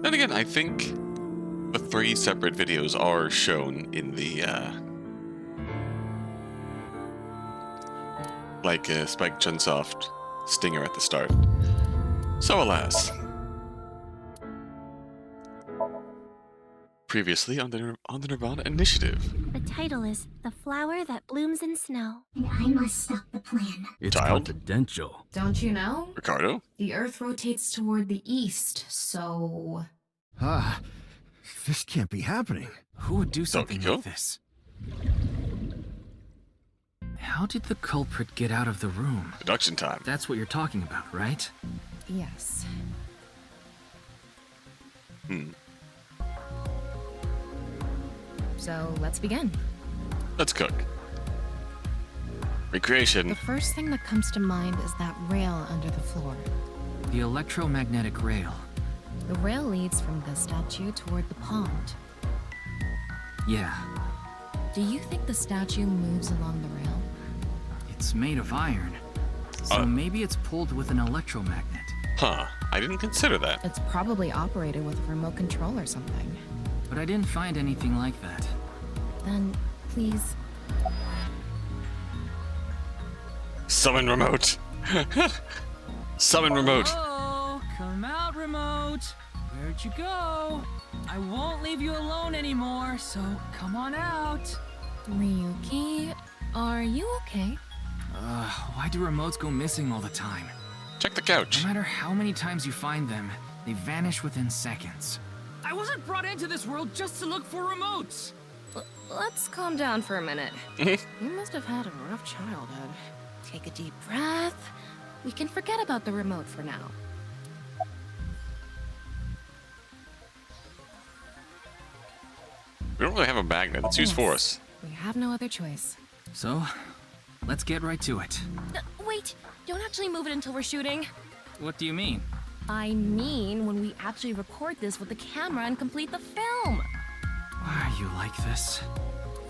Then again, I think the 3 separate videos are shown in the, Spike Chunsoft stinger at the start. So alas. Previously on the Nirvana Initiative. The title is The Flower That Blooms in Snow. And I must stop the plan. It's Child? confidential. Don't you know? Ricardo? The Earth rotates toward the east, so... Ah, this can't be happening. Who would do something Tokyo? like this? How did the culprit get out of the room? Production time. That's what you're talking about, right? Yes. So, let's begin. Let's cook. Recreation. The first thing that comes to mind is that rail under the floor. The electromagnetic rail. The rail leads from the statue toward the pond. Yeah, Do you think the statue moves along the rail? it's made of iron. So maybe it's pulled with an electromagnet. Huh. I didn't consider that. It's probably operated with a remote control or something. But I didn't find anything like that. Then, please, Summon remote. Summon remote. Oh, come out, remote. Where'd you go? I won't leave you alone anymore, so come on out. Ryuki, are you okay? Why do remotes go missing all the time? Check the couch. No matter how many times you find them, they vanish within seconds. I wasn't brought into this world just to look for remotes! Let's calm down for a minute. You must have had a rough childhood. Take a deep breath. We can forget about the remote for now. We don't really have a magnet. Let's use Yes. force. We have no other choice. So, let's get right to it. Wait, don't actually move it until we're shooting. What do you mean? I mean, when we actually record this with the camera and complete the film. Why are you like this?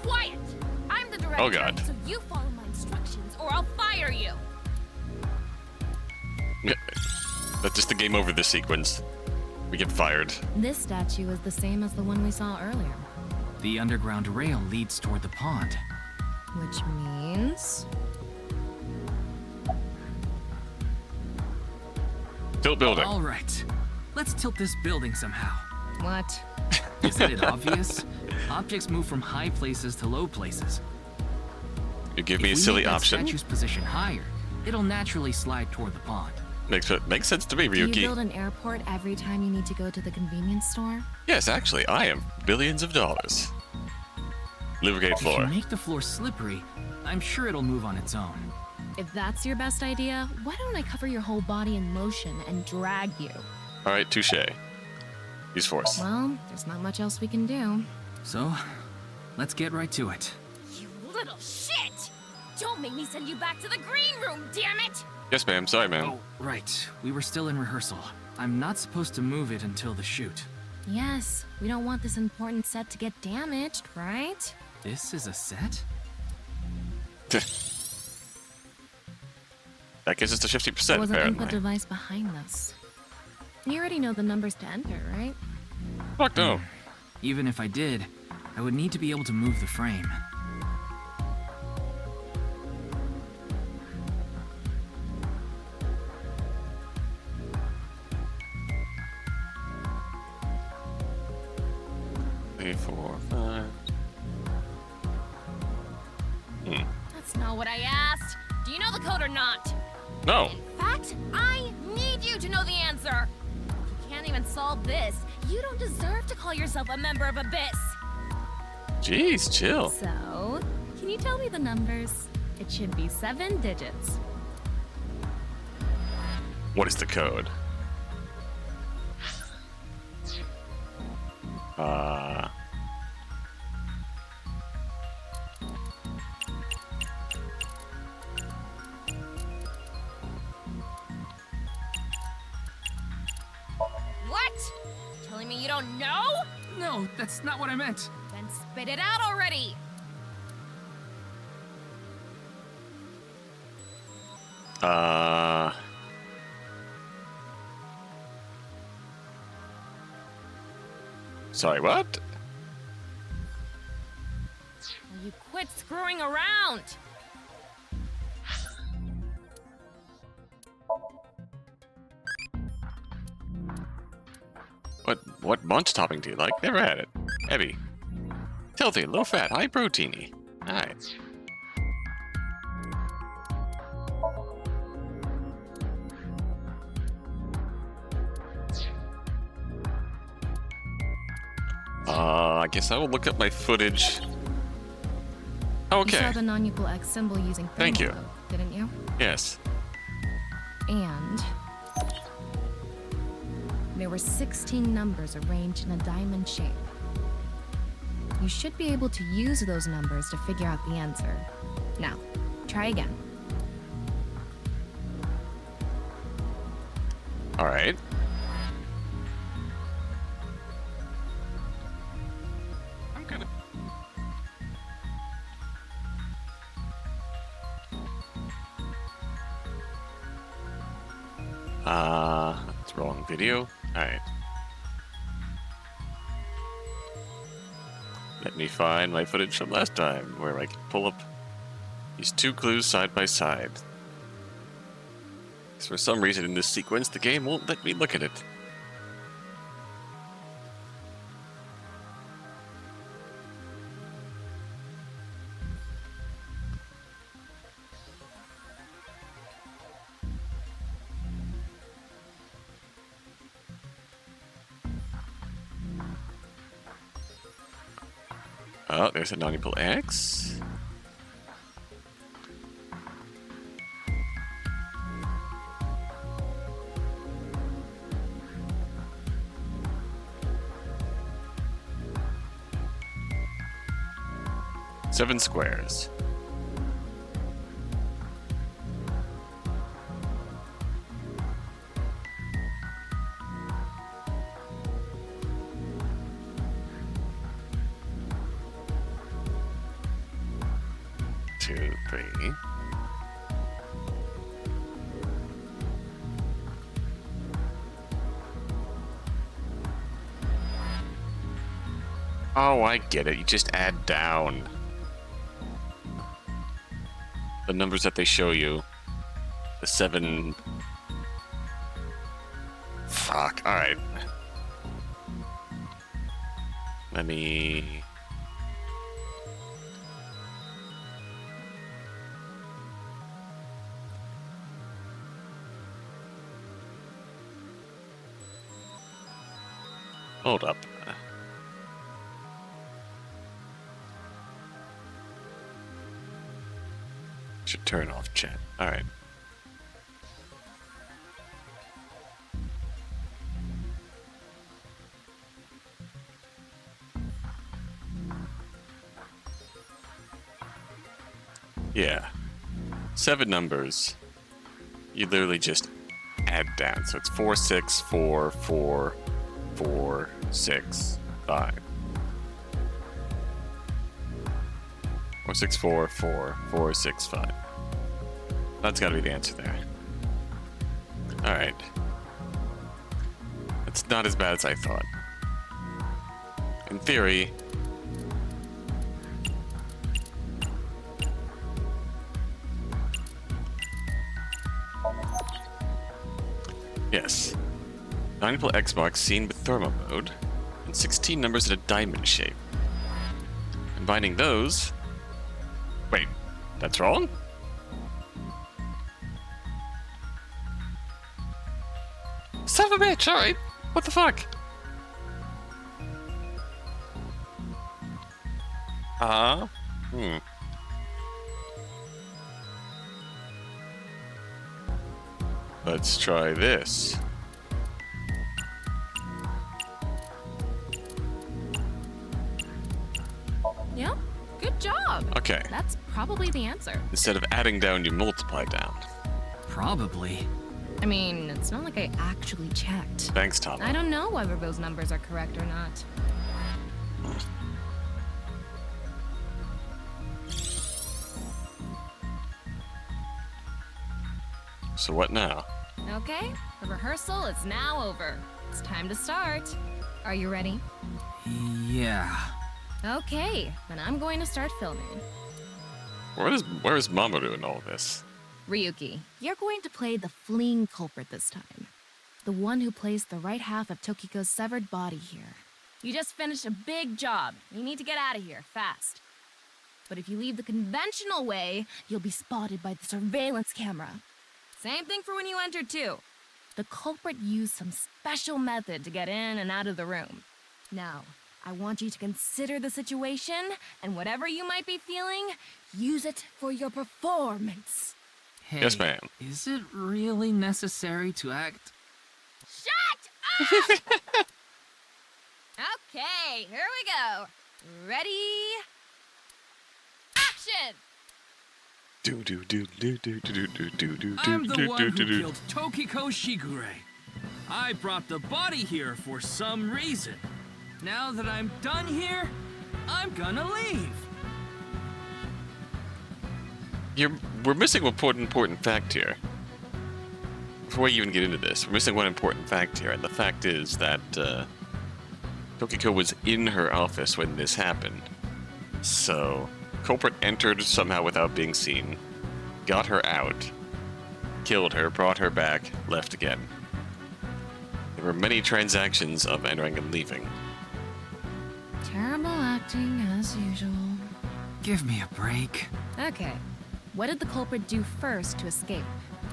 Quiet! I'm the director, Oh, God. so you follow my instructions or I'll fire you. That's just the game over this sequence. We get fired. This statue is the same as the one we saw earlier. The underground rail leads toward the pond. Which means... Tilt building. All right, let's tilt this building somehow. What? Isn't it obvious? Objects move from high places to low places. You give me a If we silly make that option. statue's position higher, it'll naturally slide toward the pond. Makes sense to me, Do you Ryuki. build an airport every time you need to go to the convenience store? Yes, actually, I am billions of dollars. Lubricate If you floor. make the floor slippery, I'm sure it'll move on its own. If that's your best idea, why don't I cover your whole body in motion and drag you? All right, touche. Use force. Well, there's not much else we can do. So, let's get right to it. You little shit! Don't make me send you back to the green room, damn it! Yes, ma'am. Sorry, ma'am. Oh, right. We were still in rehearsal. I'm not supposed to move it until the shoot. Yes, we don't want this important set to get damaged, right? This is a set? That gives us to 50%, There was an input apparently. device behind this. You already know the numbers to enter, right? Fuck no. Even if I did, I would need to be able to move the frame. Three, 4, 5. That's not what I asked. Do you know the code or not? No. In fact, I need you to know the answer. If you can't even solve this, you don't deserve to call yourself a member of Abyss. Jeez, chill. So, can you tell me the numbers? It should be 7 digits. What is the code? What? Telling me you don't know? No, that's not what I meant. Then spit it out already. Sorry, what? Will you quit screwing around? What munch topping do you like? Never had it. Heavy. Healthy, low fat, high proteiny. Nice. I guess I will look up my footage. Oh, You saw okay. the non-equal X symbol using Thank thermal you. code, didn't you? Yes. And there were 16 numbers arranged in a diamond shape. You should be able to use those numbers to figure out the answer. Now, try again. All right. I'm gonna. That's wrong video. All right. Let me find my footage from last time, where I can pull up these two clues side by side. 'Cause for some reason in this sequence, the game won't let me look at it. Oh, there's a non-equal X. Seven squares. Two, three. Oh, I get it. You just add down the numbers that they show you. The seven. Fuck. Alright. Let me. Hold up. Should turn off chat. Alright. Yeah. Seven numbers. You literally just add down. So it's 4, 6, 4, 4, 4, 6, 5. 4, 6, 4, 4, 4, 6, 5. That's gotta be the answer there. Alright. It's not as bad as I thought. In theory. Yes. 9 X marks seen with thermal mode, and 16 numbers in a diamond shape. Combining those. Wait, that's wrong? Son of a bitch, alright. What the fuck? Let's try this. Yeah, good job. Okay. That's probably the answer. Instead of adding down, you multiply down. Probably. I mean, it's not like I actually checked. Thanks, Tama. I don't know whether those numbers are correct or not. So what now? Okay, the rehearsal is now over. It's time to start. Are you ready? Yeah. Okay, then I'm going to start filming. Where is Mamoru in all this? Ryuki, you're going to play the fleeing culprit this time. The one who placed the right half of Tokiko's severed body here. You just finished a big job. You need to get out of here, fast. But if you leave the conventional way, you'll be spotted by the surveillance camera. Same thing for when you entered, too. The culprit used some special method to get in and out of the room. Now, I want you to consider the situation, and whatever you might be feeling, use it for your performance. Hey, Yes, ma'am. Is it really necessary to act? Shut up! Okay, here we go. Ready? Action! I'm the one who killed Tokiko Shigure. I brought the body here for some reason. Now that I'm done here, I'm gonna leave. We're missing one important fact here. Before we even get into this, we're missing one important fact here, and the fact is that Tokiko was in her office when this happened. So, culprit entered somehow without being seen, got her out, killed her, brought her back, left again. There were many transactions of entering and leaving. Terrible acting, as usual. Give me a break. Okay, what did the culprit do first to escape?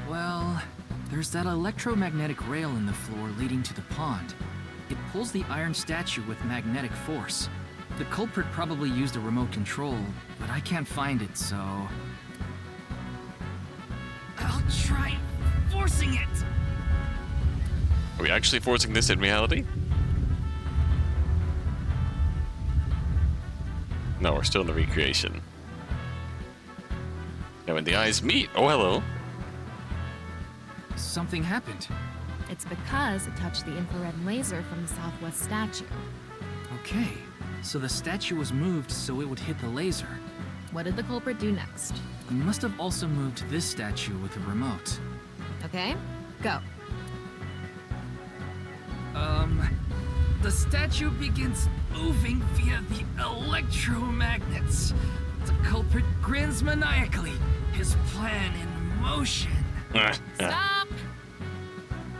Well, there's that electromagnetic rail in the floor leading to the pond. It pulls the iron statue with magnetic force. The culprit probably used a remote control, but I can't find it, so... I'll try forcing it! Are we actually forcing this in reality? No, we're still in the recreation. Now when the eyes meet, oh hello. Something happened. It's because it touched the infrared laser from the southwest statue. Okay, so the statue was moved so it would hit the laser. What did the culprit do next? He must have also moved this statue with a remote. Okay, go. The statue begins moving via the electromagnets. The culprit grins maniacally, his plan in motion. Stop!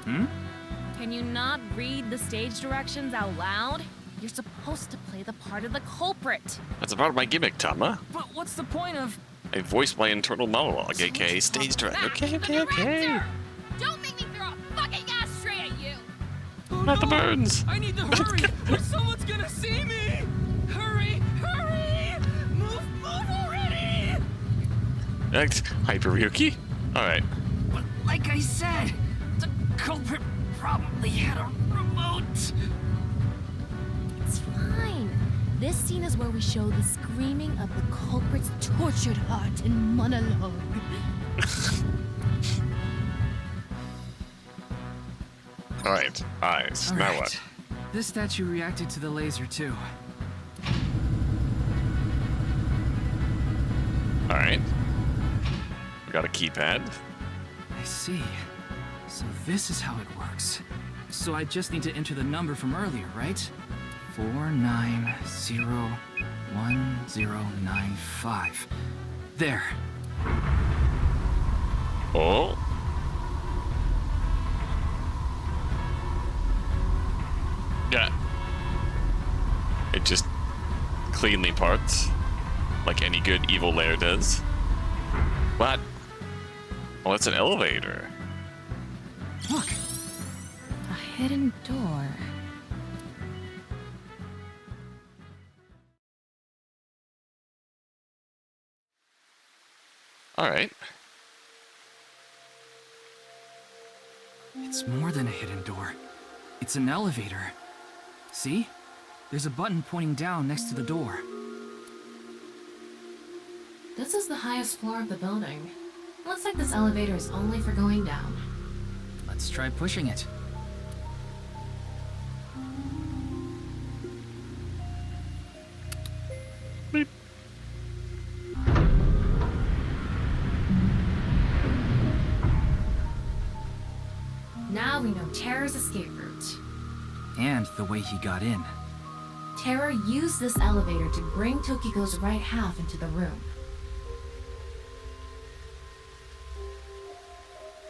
Hmm? Can you not read the stage directions out loud? You're supposed to play the part of the culprit. That's a part of my gimmick, Tama. But what's the point of... I voiced my internal monologue, aka stage direct. Okay. Director! Don't make me throw a fucking ashtray at you! Oh, Not the no! burns. I need to hurry, or someone's gonna see me! Hurry! Hurry! Move already! Hyper Ryuki? Alright. But like I said, the culprit probably had a remote. It's fine. This scene is where we show the screaming of the culprit's tortured heart in monologue. Alright, eyes. All Now right. what? This statue reacted to the laser too. Alright. We got a keypad. I see. So this is how it works. So I just need to enter the number from earlier, right? 49011095. There. Oh. Yeah. It just cleanly parts, like any good evil lair does. What? Well, it's an elevator. Look. A hidden door. Alright. It's more than a hidden door. It's an elevator. See? There's a button pointing down next to the door. This is the highest floor of the building. Looks like this elevator is only for going down. Let's try pushing it. Beep. Now we know Terra's escape route. And the way he got in. Terror used this elevator to bring Tokiko's right half into the room.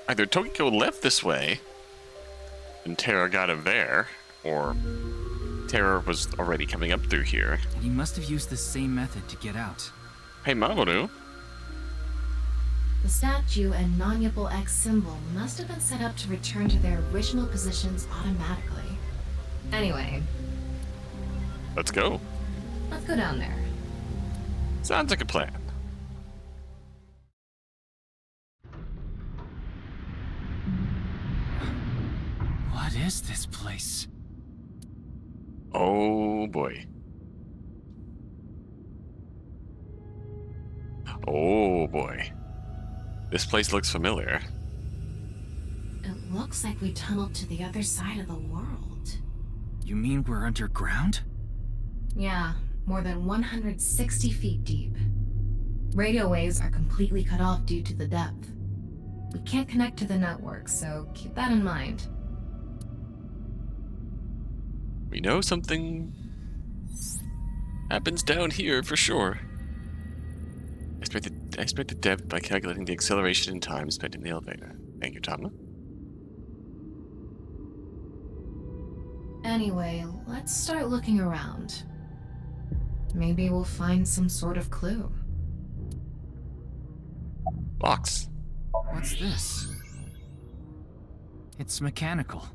Either Tokiko left this way, and Terra got him there, or Terra was already coming up through here. He must have used the same method to get out. Hey, Mamoru. The statue and non-Yipple X symbol must have been set up to return to their original positions automatically. Anyway, Let's go. let's go down there. Sounds like a plan. What is this place? Oh boy. Oh boy. This place looks familiar. It looks like we tunneled to the other side of the world. You mean we're underground? Yeah, more than 160 feet deep. Radio waves are completely cut off due to the depth. We can't connect to the network, so keep that in mind. We know something happens down here for sure. I expect the depth by calculating the acceleration and time spent in the elevator. Thank you, Tama. Anyway, let's start looking around. Maybe we'll find some sort of clue. Box. What's this? It's mechanical.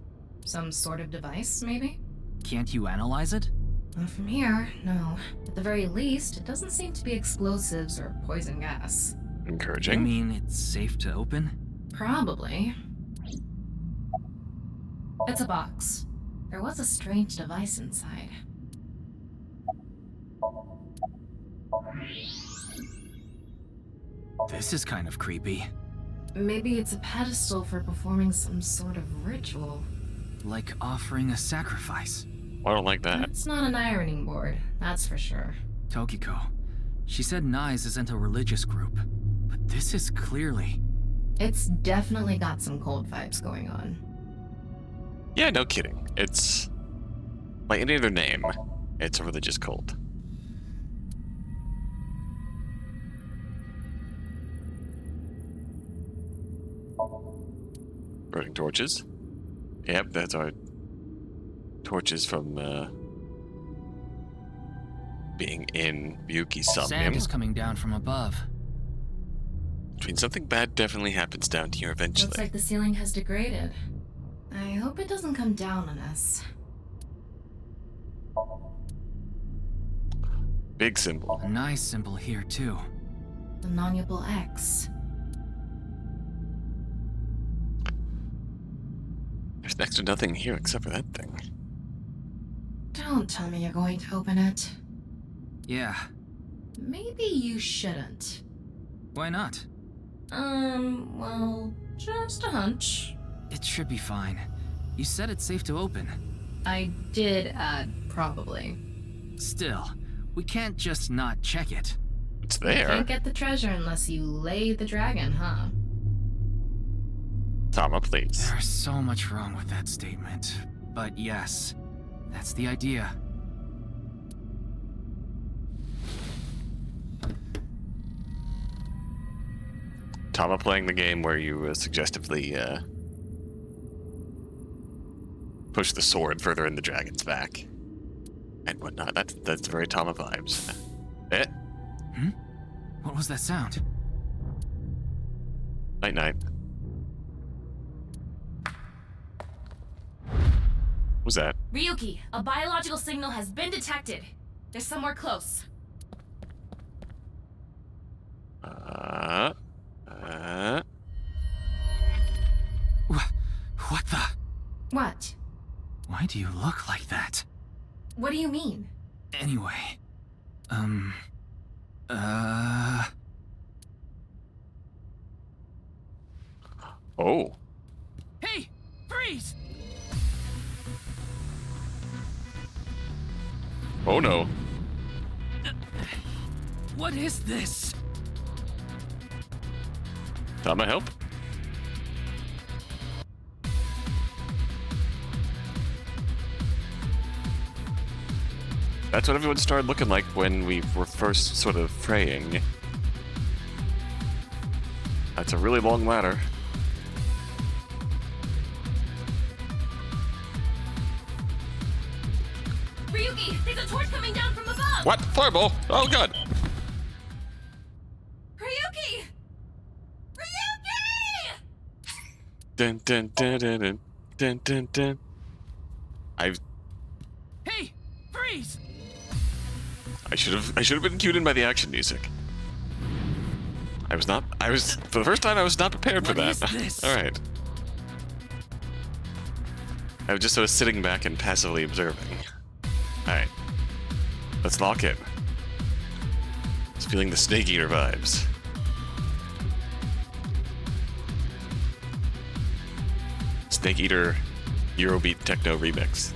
Some sort of device, maybe? Can't you analyze it? Not from here, no. At the very least, it doesn't seem to be explosives or poison gas. You Encouraging. mean it's safe to open? Probably. It's a box. There was a strange device inside. This is kind of creepy. Maybe it's a pedestal for performing some sort of ritual. Like offering a sacrifice. I don't like that. It's not an ironing board, that's for sure. Tokiko. She said NICE isn't a religious group. But this is clearly... It's definitely got some cold vibes going on. Yeah, no kidding. It's like any other name. It's a religious cult. Burning torches. Yep, that's our torches from being in Ryuki's Sand is Somnium. coming down from above. Which means something bad definitely happens down here eventually. Looks like the ceiling has degraded. I hope it doesn't come down on us. Big symbol. A NICE symbol here too. The non-Yipple X. There's next to nothing here except for that thing. Don't tell me you're going to open it. Yeah, Maybe you shouldn't. why not? Well, just a hunch. It should be fine. You said it's safe to open. I did add probably. Still, we can't just not check it. It's there. Can't get the treasure unless you lay the dragon, huh? Tama, please. There's so much wrong with that statement. But yes, that's the idea. Tama playing the game where you suggestively push the sword further in the dragon's back and whatnot. That's very Tama vibes. Eh? What was that sound? Night night. What was that? Ryuki, a biological signal has been detected. They're somewhere close. What the? What? Why do you look like that? What do you mean? Anyway, Oh. Hey! Freeze! Oh no. What is this? Tama, help? That's what everyone started looking like when we were first sort of praying. That's a really long ladder. Ryuki, there's a torch coming down from above! What? Fireball? Oh god! Ryuki! Ryuki! Dun dun dun dun dun dun dun dun. Hey! Freeze! I should have been cued in by the action music. For the first time I was not prepared for What that. is this? Alright. I was just sort of sitting back and passively observing. Alright. Let's lock in. Just feeling the Snake Eater vibes. Snake Eater Eurobeat Techno Remix.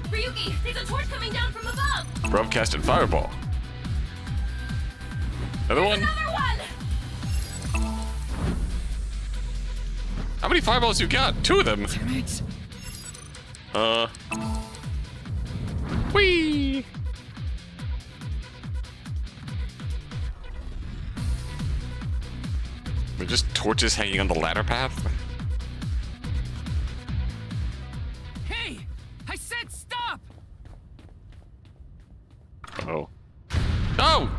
Ryuki, there's a torch coming down from above! Broadcast and Fireball. Another one? Another one! How many fireballs you got? 2 of them. Damn it! Whee! We're just torches hanging on the ladder path? Hey! I said stop! Oh. No!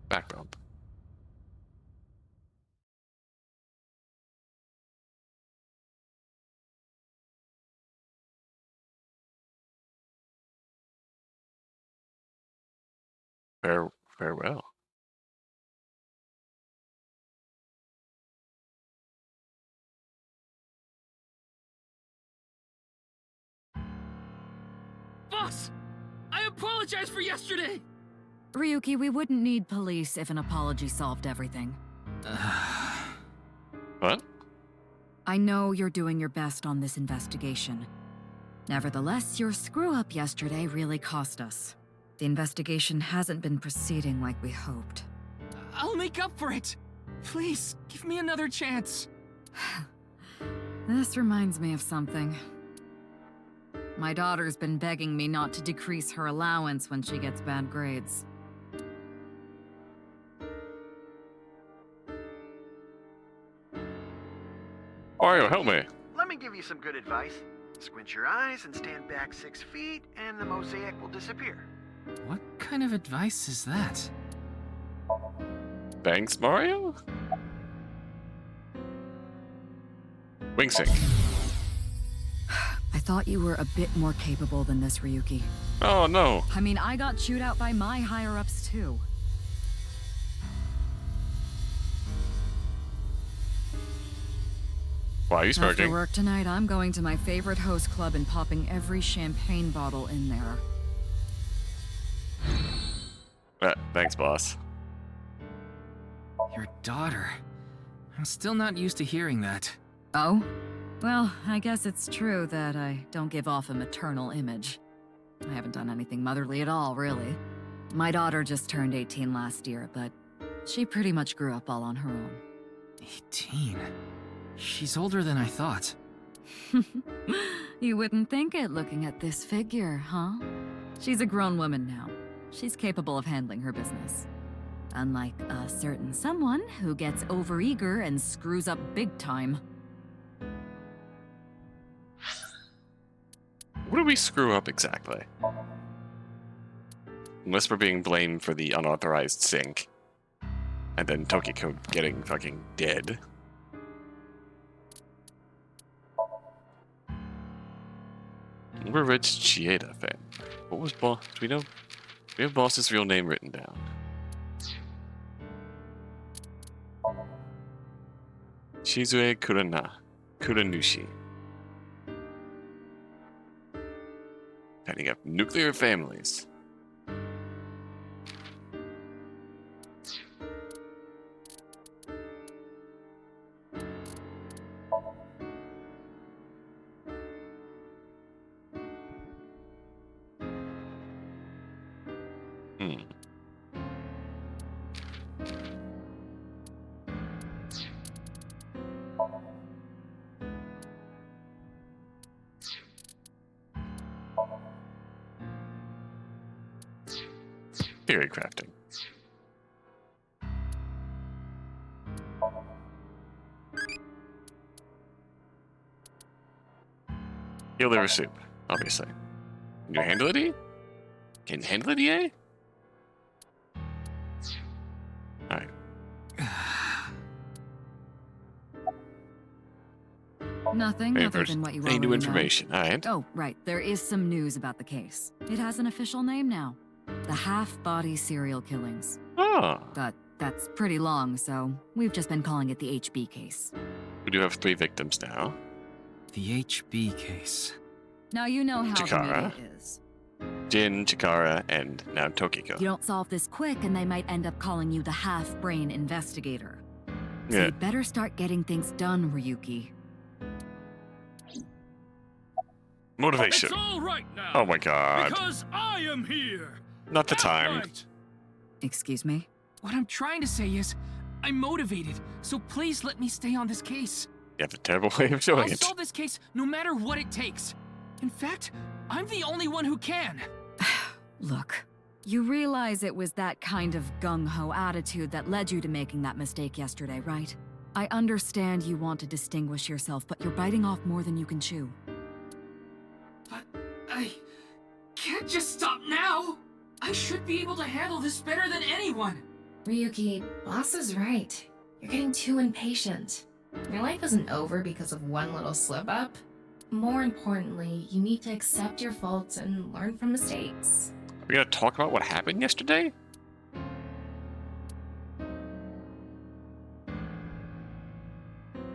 Back bump. Farewell. Boss! I apologize for yesterday! Ryuki, we wouldn't need police if an apology solved everything. What? I know you're doing your best on this investigation. Nevertheless, your screw-up yesterday really cost us. The investigation hasn't been proceeding like we hoped. I'll make up for it! Please, give me another chance. This reminds me of something. My daughter's been begging me not to decrease her allowance when she gets bad grades. Mario, help me. Let me give you some good advice. Squint your eyes and stand back 6 feet, and the mosaic will disappear. What kind of advice is that? Thanks, Mario? Wing sync. I thought you were a bit more capable than this, Ryuki. Oh no. I mean, I got chewed out by my higher-ups, too. Why are you After smoking? work tonight, I'm going to my favorite host club and popping every champagne bottle in there. Thanks, boss. Your daughter. I'm still not used to hearing that. Oh? Well, I guess it's true that I don't give off a maternal image. I haven't done anything motherly at all, really. My daughter just turned 18 last year, but she pretty much grew up all on her own. 18? She's older than I thought. You wouldn't think it looking at this figure, huh? She's a grown woman now. She's capable of handling her business. Unlike a certain someone who gets overeager and screws up big time. What do we screw up exactly? Unless we're being blamed for the unauthorized sync. And then Tokiko getting fucking dead. We're Rich Chieda fan. What was boss? Do we know? Do we have boss's real name written down? Shizue Kuranushi. Heading up nuclear families. Theory crafting. Eel liver soup, obviously. Can you handle it, E? Can you handle it, EA? Alright. Nothing Any other than what you Any new already know. information? Alright. Oh, right. There is some news about the case. It has an official name now. The half-body serial killings. Oh. But that's pretty long, so we've just been calling it the HB case. We do have 3 victims now. The HB case. Now you know how the Chikara. media is. Jin, Chikara, and now Tokiko. You don't solve this quick and they might end up calling you the half-brain investigator. So Yeah. you better start getting things done, Ryuki. Motivation. It's all right now. Oh my god. Because I am here. Not the time. Outright. Excuse me? What I'm trying to say is, I'm motivated, so please let me stay on this case. You have a terrible way of I'll showing it. solve this case no matter what it takes. In fact, I'm the only one who can. Look, you realize it was that kind of gung-ho attitude that led you to making that mistake yesterday, right? I understand you want to distinguish yourself, but you're biting off more than you can chew. But I can't just stop now. I should be able to handle this better than anyone. Ryuki, boss is right. You're getting too impatient. Your life isn't over because of one little slip-up. More importantly, you need to accept your faults and learn from mistakes. Are we gonna talk about what happened yesterday?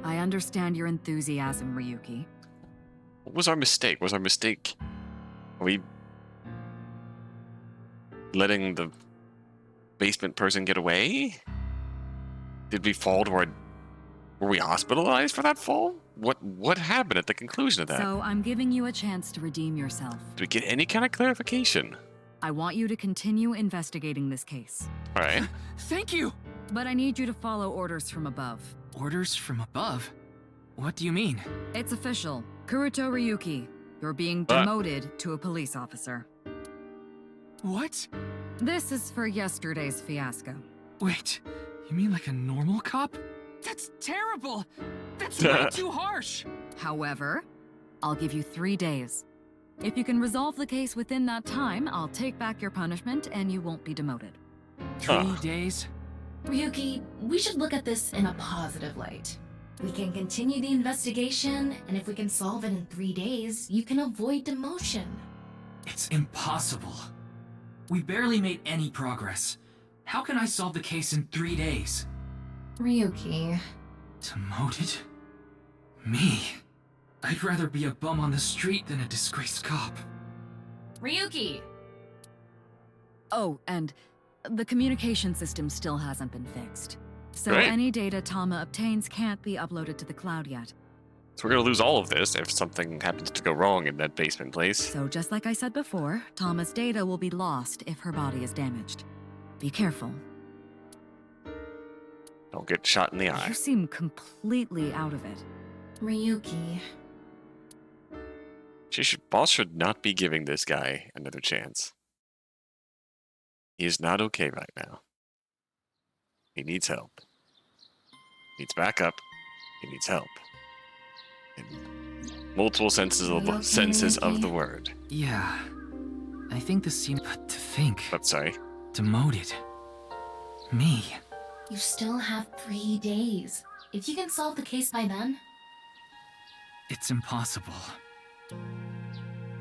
I understand your enthusiasm, Ryuki. What was our mistake? Was our mistake... Are we... letting the basement person get away? Did we fall to our... Were we hospitalized for that fall? What happened at the conclusion of that? So I'm giving you a chance to redeem yourself. Did we get any kind of clarification? I want you to continue investigating this case. Alright. Thank you. But I need you to follow orders from above. Orders from above? What do you mean? It's official. Kuruto Ryuki, you're being demoted to a police officer. What? This is for yesterday's fiasco. Wait, you mean like a normal cop? That's terrible! That's way too harsh! However, I'll give you 3 days. If you can resolve the case within that time, I'll take back your punishment and you won't be demoted. 3 days? Ryuki, we should look at this in a positive light. We can continue the investigation, and if we can solve it in 3 days, you can avoid demotion. It's impossible. We barely made any progress. How can I solve the case in 3 days? Ryuki. Demoted? Me? I'd rather be a bum on the street than a disgraced cop. Ryuki! Oh, and the communication system still hasn't been fixed. So Right. any data Tama obtains can't be uploaded to the cloud yet. So we're gonna lose all of this if something happens to go wrong in that basement place. So just like I said before, Tama's data will be lost if her body is damaged. Be careful. Don't get shot in the eye. You seem completely out of it. Ryuki. Boss should not be giving this guy another chance. He is not okay right now. He needs help. He needs backup. He needs help. In multiple senses of the word. Yeah. I think this seems... But to think... But sorry. Demoted. Me. You still have 3 days. If you can solve the case by then... It's impossible.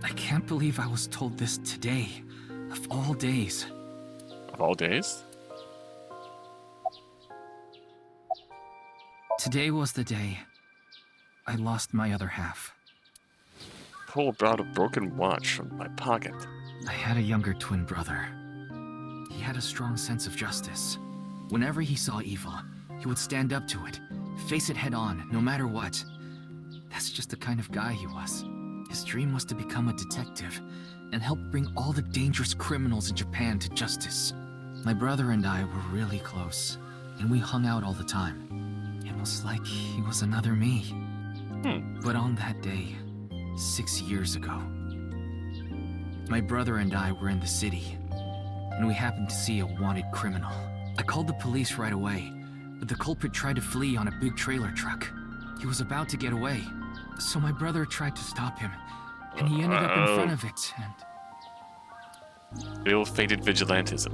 I can't believe I was told this today. Of all days. Of all days? Today was the day I lost my other half. Pulled out a broken watch from my pocket. I had a younger twin brother. He had a strong sense of justice. Whenever he saw evil, he would stand up to it, face it head on, no matter what. That's just the kind of guy he was. His dream was to become a detective and help bring all the dangerous criminals in Japan to justice. My brother and I were really close, and we hung out all the time. It was like he was another me. But on that day, 6 years ago, my brother and I were in the city. and we happened to see a wanted criminal. I called the police right away, but the culprit tried to flee on a big trailer truck. He was about to get away, so my brother tried to stop him, and he ended up in front of it, and... Ill-fated vigilantism.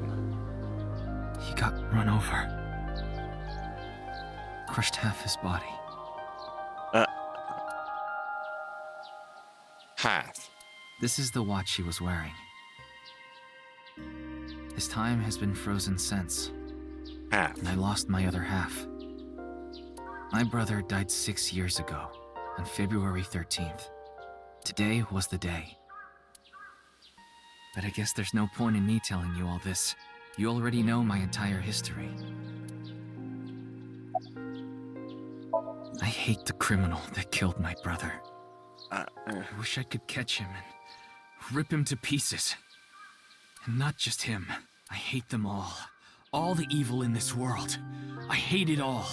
he got run over. Crushed half his body. Half. This is the watch he was wearing. His time has been frozen since, Half. and I lost my other half. My brother died 6 years ago, on February 13th. Today was the day. But I guess there's no point in me telling you all this. You already know my entire history. I hate the criminal that killed my brother. I wish I could catch him and rip him to pieces. And not just him. I hate them all. All the evil in this world. I hate it all.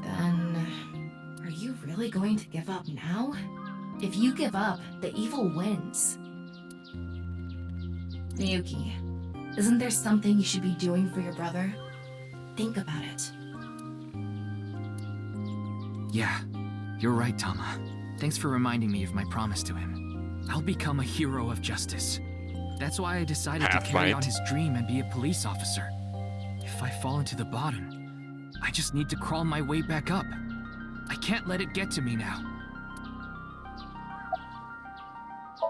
Then, are you really going to give up now? If you give up, the evil wins. Ryuki, isn't there something you should be doing for your brother? Think about it. Yeah, you're right, Tama. Thanks for reminding me of my promise to him. I'll become a hero of justice. That's why I decided to carry on his dream and be a police officer. If I fall into the bottom, I just need to crawl my way back up. I can't let it get to me now.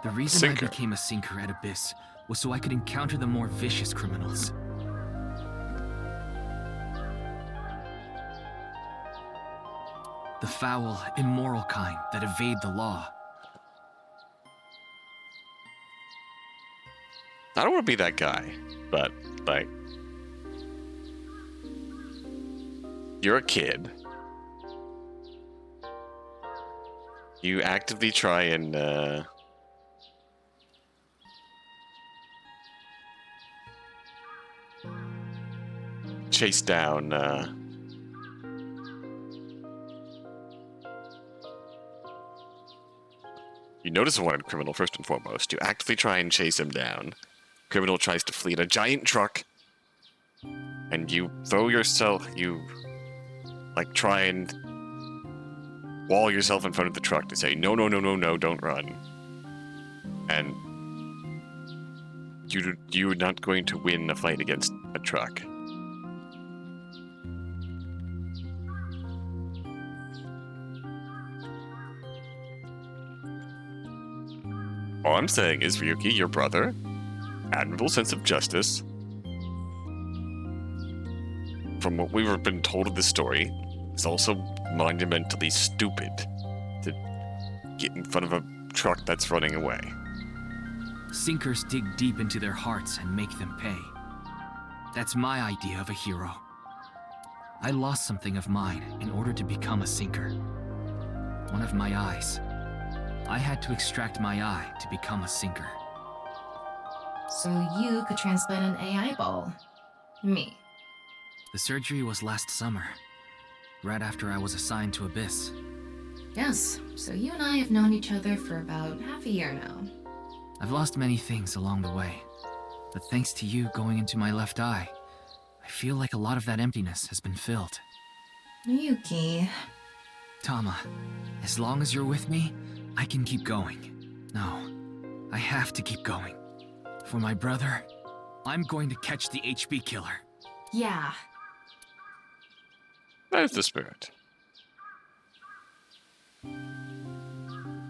The reason I became a sinker at Abyss was so I could encounter the more vicious criminals. The foul, immoral kind that evade the law. I don't want to be that guy, but, like... You're a kid. You actively try and, chase down, You notice a wanted criminal first and foremost. You actively try and chase him down. Criminal tries to flee in a giant truck. And you throw yourself, like, try and wall yourself in front of the truck to say, no, no, no, no, no, don't run. And you're not going to win a fight against a truck. All I'm saying is, Ryuki, your brother, admirable sense of justice. From what we've been told of this story, is also monumentally stupid to get in front of a truck that's running away. Sinkers dig deep into their hearts and make them pay. That's my idea of a hero. I lost something of mine in order to become a sinker. One of my eyes. I had to extract my eye to become a sinker. So you could transplant an AI ball. Me. The surgery was last summer, right after I was assigned to Abyss. Yes, so you and I have known each other for about half a year now. I've lost many things along the way, but thanks to you going into my left eye, I feel like a lot of that emptiness has been filled. Ryuki. Tama, as long as you're with me, I can keep going. No, I have to keep going. For my brother, I'm going to catch the HB killer. Yeah. That is the spirit.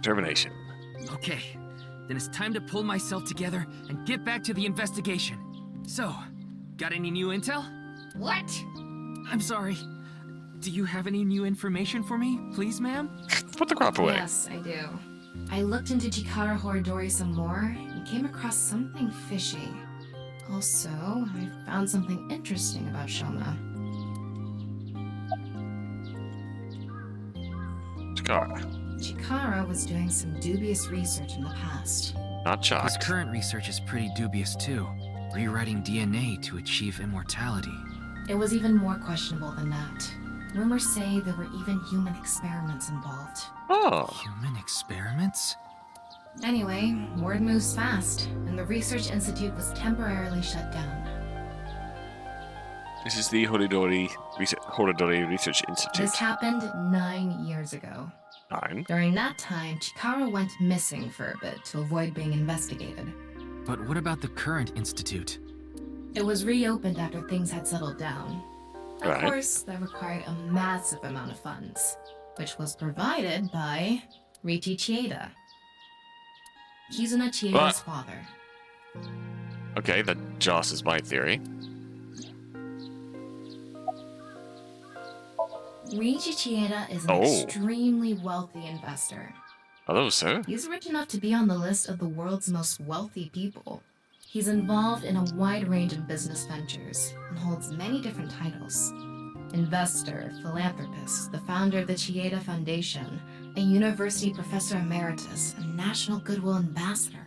Determination. Okay, then it's time to pull myself together and get back to the investigation. So, got any new intel? What? I'm sorry. Do you have any new information for me, please, ma'am? Put the crop away. Yes, I do. I looked into Chikara Horidori some more and came across something fishy. Also, I found something interesting about Shoma. Chikara was doing some dubious research in the past. Not shocked. His current research is pretty dubious too. Rewriting DNA to achieve immortality. It was even more questionable than that. Rumors say there were even human experiments involved. Oh. Human experiments? Anyway, word moves fast, and the Research Institute was temporarily shut down. This is the Horodori Research Institute. This happened 9 years ago. 9? During that time, Chikara went missing for a bit to avoid being investigated. But what about the current institute? It was reopened after things had settled down. Of Right. course, that required a massive amount of funds, which was provided by Riichi Chieda. Kizuna Chieda's father. Okay, that Joss is my theory. Riichi Chieda is an Oh. extremely wealthy investor. Hello, sir. He's rich enough to be on the list of the world's most wealthy people. He's involved in a wide range of business ventures and holds many different titles. Investor, philanthropist, the founder of the Chieda Foundation, a university professor emeritus, and national goodwill ambassador.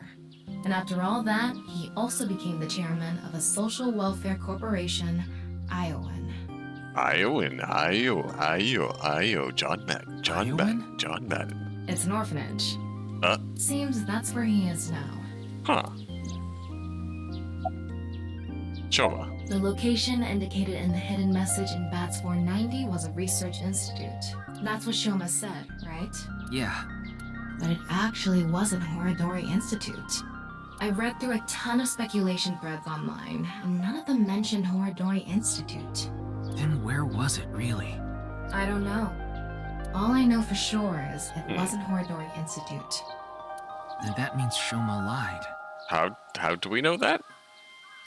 And after all that, he also became the chairman of a social welfare corporation, Iowan. John Madden. It's an orphanage. Uh. Seems that's where he is now. Huh. Shoma. The location indicated in the hidden message in BATS 490 was a research institute. That's what Shoma said, right? Yeah. But it actually wasn't Horodori Institute. I read through a ton of speculation threads online, and none of them mentioned Horodori Institute. Then where was it, really? I don't know. All I know for sure is it wasn't Horodori Institute. Then that means Shoma lied. How do we know that?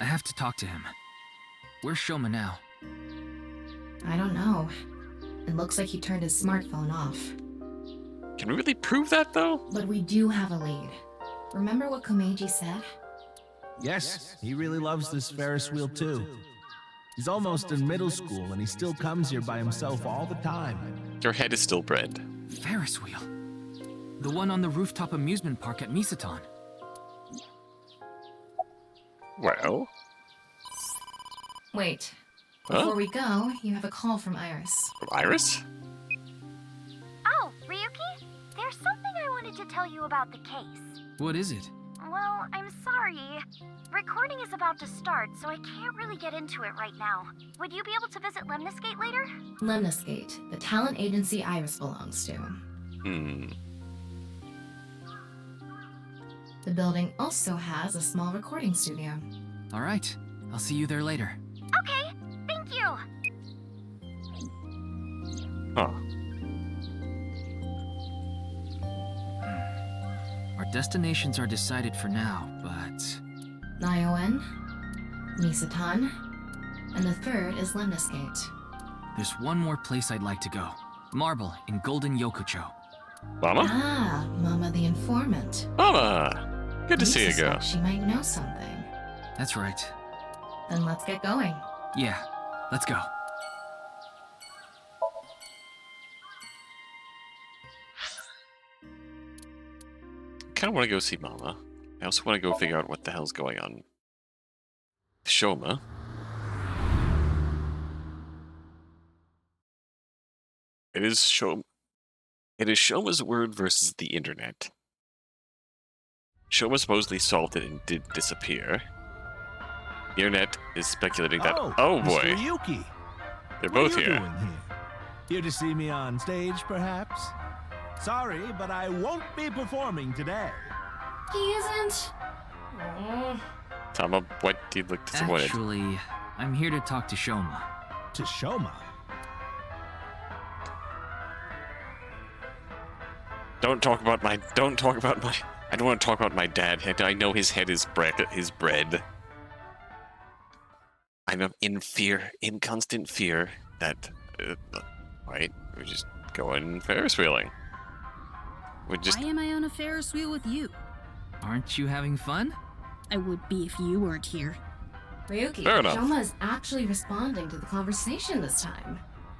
I have to talk to him. Where's Shoma now? I don't know. It looks like he turned his smartphone off. Can we really prove that, though? But we do have a lead. Remember what Komeiji said? Yes, he really loves this Ferris wheel too. He's almost in middle school and he still comes here by himself all the time. Your head is still bread. Ferris wheel. The one on the rooftop amusement park at Misaton. Well? Wait. Huh? Before we go, you have a call from Iris. From Iris? Oh, Ryuki? There's something I wanted to tell you about the case. What is it? Well, I'm sorry. Recording is about to start, so I can't really get into it right now. Would you be able to visit Lemniscate later? Lemniscate, the talent agency Iris belongs to. The building also has a small recording studio. All right. I'll see you there later. Okay, thank you. Huh. Our destinations are decided for now, but... Iowan, Misaton, and the third is Lemniscate. there's one more place I'd like to go. Marble in Golden Yokocho. Mama? Ah, Mama the informant. Mama! Good to see you, girl. suspect she might know something. That's right. Then let's get going. Yeah, let's go. Kind of want to go see Mama. I also want to go figure out what the hell's going on. Shoma. It is Shoma's word versus the internet. Shoma supposedly solved it and did disappear. The internet is speculating that. Oh boy, Mr. Ryuki. they're What both are you here. doing here? Here to see me on stage, perhaps? Sorry, but I won't be performing today. He isn't. Oh. Tama, what do you look disappointed? Actually, I'm here to talk to Shoma. To Shoma? Don't talk about my. I don't want to talk about my dad. I know his head is bread. I'm in fear, in constant fear that. Wait, we're just going Ferris wheeling. We just. Why am I on a Ferris wheel with you? Aren't you having fun? I would be if you weren't here. Ryuki, Fair enough. Shoma is actually responding to the conversation this time.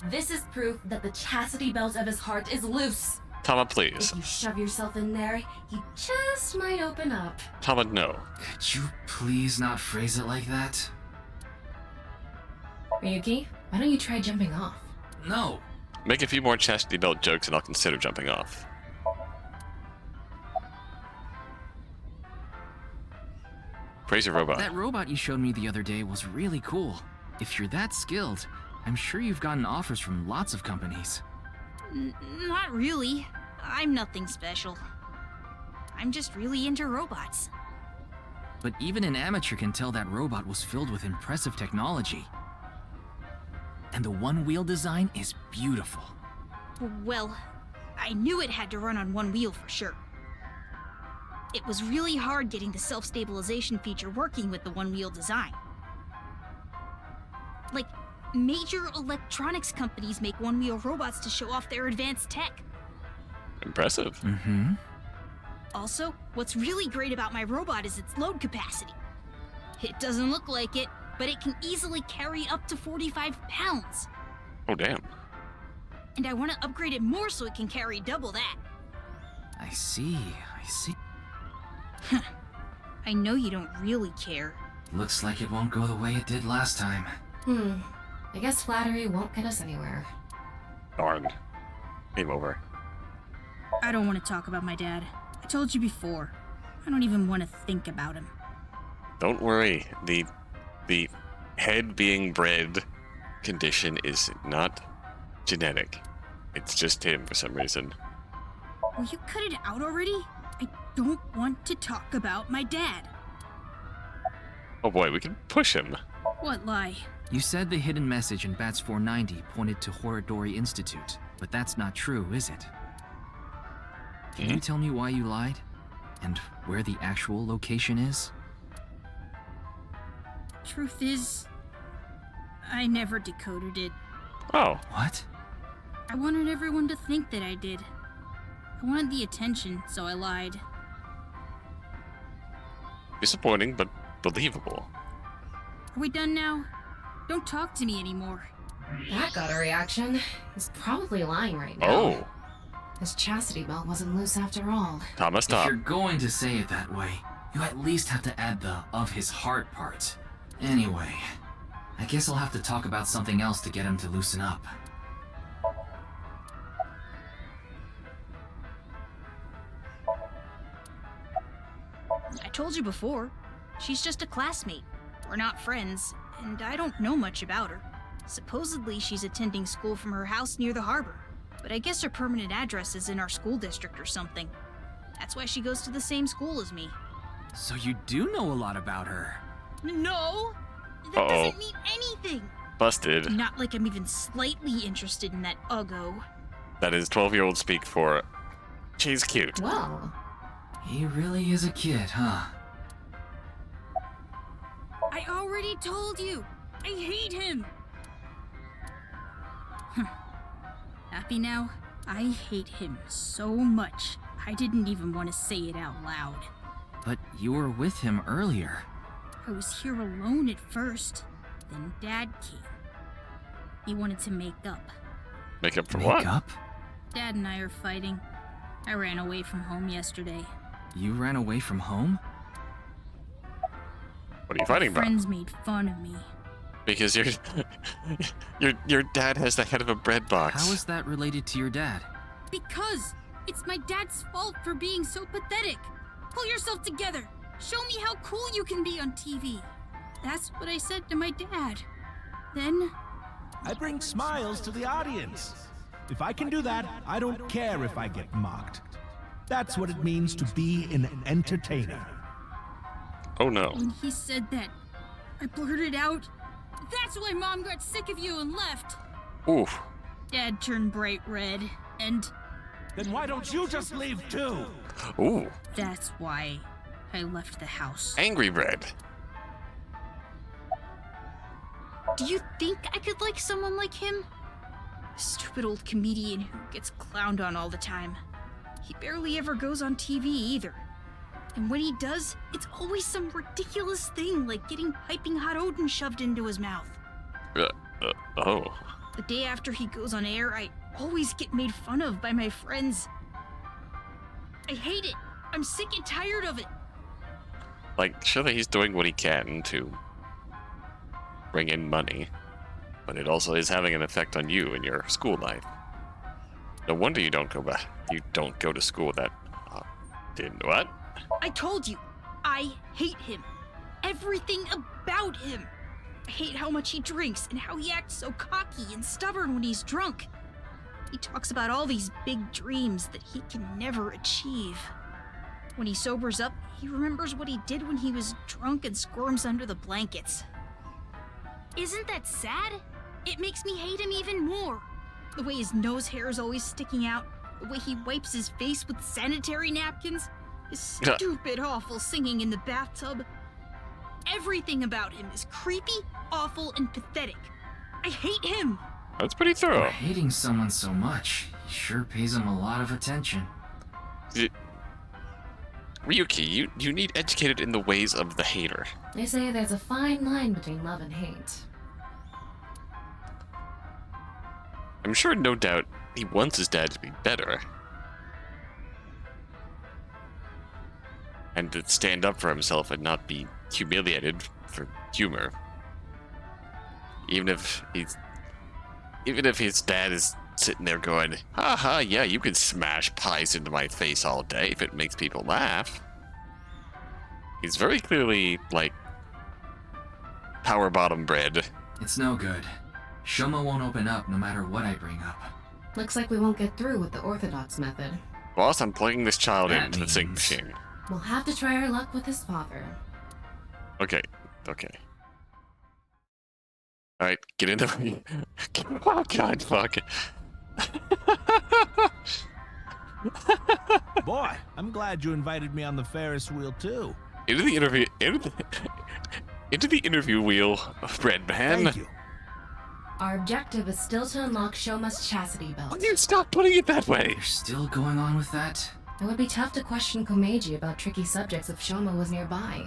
This is proof that the chastity belt of his heart is loose. Tama, please. If you shove yourself in there, he just might open up. Tama, no. Could you please not phrase it like that? Ryuki, why don't you try jumping off? No. Make a few more chastity belt jokes and I'll consider jumping off. Praise your robot. That robot you showed me the other day was really cool. If you're that skilled, I'm sure you've gotten offers from lots of companies. Not really. I'm nothing special. I'm just really into robots. But even an amateur can tell that robot was filled with impressive technology. And the one-wheel design is beautiful. Well, I knew it had to run on one wheel for sure. It was really hard getting the self-stabilization feature working with the one-wheel design. Like, major electronics companies make one-wheel robots to show off their advanced tech. Impressive. Mm-hmm. Also, what's really great about my robot is its load capacity. It doesn't look like it, but it can easily carry up to 45 pounds. Oh, damn. And I want to upgrade it more so it can carry double that. I see. I know you don't really care. Looks like it won't go the way it did last time. I guess flattery won't get us anywhere. Darn. Game over. I don't want to talk about my dad. I told you before. I don't even want to think about him. Don't worry. The head being bred condition is not genetic. It's just him for some reason. Will you cut it out already? I don't want to talk about my dad. Oh boy, we can push him. What lie? You said the hidden message in Bats 490 pointed to Horodori Institute, but that's not true, is it? Can you tell me why you lied? And where the actual location is? Truth is, I never decoded it. Oh. What? I wanted everyone to think that I did. I wanted the attention, so I lied. Disappointing, but believable. Are we done now? Don't talk to me anymore. That got a reaction. He's probably lying right now. Oh. His chastity belt wasn't loose after all. Tama, stop. If you're going to say it that way, you at least have to add the "of his heart" part. Anyway, I guess I'll have to talk about something else to get him to loosen up. I told you before. She's just a classmate. We're not friends, and I don't know much about her. Supposedly, she's attending school from her house near the harbor. But I guess her permanent address is in our school district or something. That's why she goes to the same school as me. So you do know a lot about her. No! That doesn't mean anything! Busted. Not like I'm even slightly interested in that uggo. That is 12-year-old speak for she's cute. Well, He really is a kid, huh? I already told you! I hate him! Happy now? I hate him so much, I didn't even want to say it out loud. But you were with him earlier. I was here alone at first, then Dad came. He wanted to make up. Make up for what? Make up? Dad and I are fighting. I ran away from home yesterday. You ran away from home? What are you fighting about? Friends made fun of me. Because your dad has the head of a bread box. How is that related to your dad? Because it's my dad's fault for being so pathetic. Pull yourself together. Show me how cool you can be on TV. That's what I said to my dad. Then I bring smiles to the audience. If I can do that, I don't care if I get mocked. That's what it means to be an entertainer. Oh no. when he said that, I blurted out, "That's why Mom got sick of you and left." Oof. Dad turned bright red, and Then why don't you just leave too? Ooh. that's why I left the house. Angry bread. Do you think I could like someone like him? A stupid old comedian who gets clowned on all the time. He barely ever goes on TV either. And when he does, it's always some ridiculous thing like getting piping hot Odin shoved into his mouth. Oh. The day after he goes on air, I always get made fun of by my friends. I hate it. I'm sick and tired of it. Like, surely he's doing what he can to bring in money, but it also is having an effect on you in your school life. No wonder you don't go back. You don't go to school that didn't what? I told you, I hate him. everything about him. I hate how much he drinks and how he acts so cocky and stubborn when he's drunk. He talks about all these big dreams that he can never achieve. When he sobers up, he remembers what he did when he was drunk and squirms under the blankets. Isn't that sad? It makes me hate him even more. The way his nose hair is always sticking out, the way he wipes his face with sanitary napkins, his stupid, awful singing in the bathtub. Everything about him is creepy, awful, and pathetic. I hate him. That's pretty thorough. For hating someone so much, he sure pays him a lot of attention. Ryuki, you need educated in the ways of the hater. They say there's a fine line between love and hate. I'm sure, no doubt, he wants his dad to be better. And to stand up for himself and not be humiliated for humor. Even if his dad is sitting there going, haha, yeah, you can smash pies into my face all day if it makes people laugh. He's very clearly, like, power bottom bred. It's no good. Shoma won't open up no matter what I bring up. Looks like we won't get through with the orthodox method. Boss, I'm plugging this child That into the sink means- machine. We'll have to try our luck with his father. Okay. Alright, get into the... Oh god, fuck. Boy, I'm glad you invited me on the Ferris wheel too. Into the interview wheel, Red Man. Thank you. Our objective is still to unlock Shoma's chastity belt. Will you stop putting it that way? You're still going on with that? It would be tough to question Komeiji about tricky subjects if Shoma was nearby.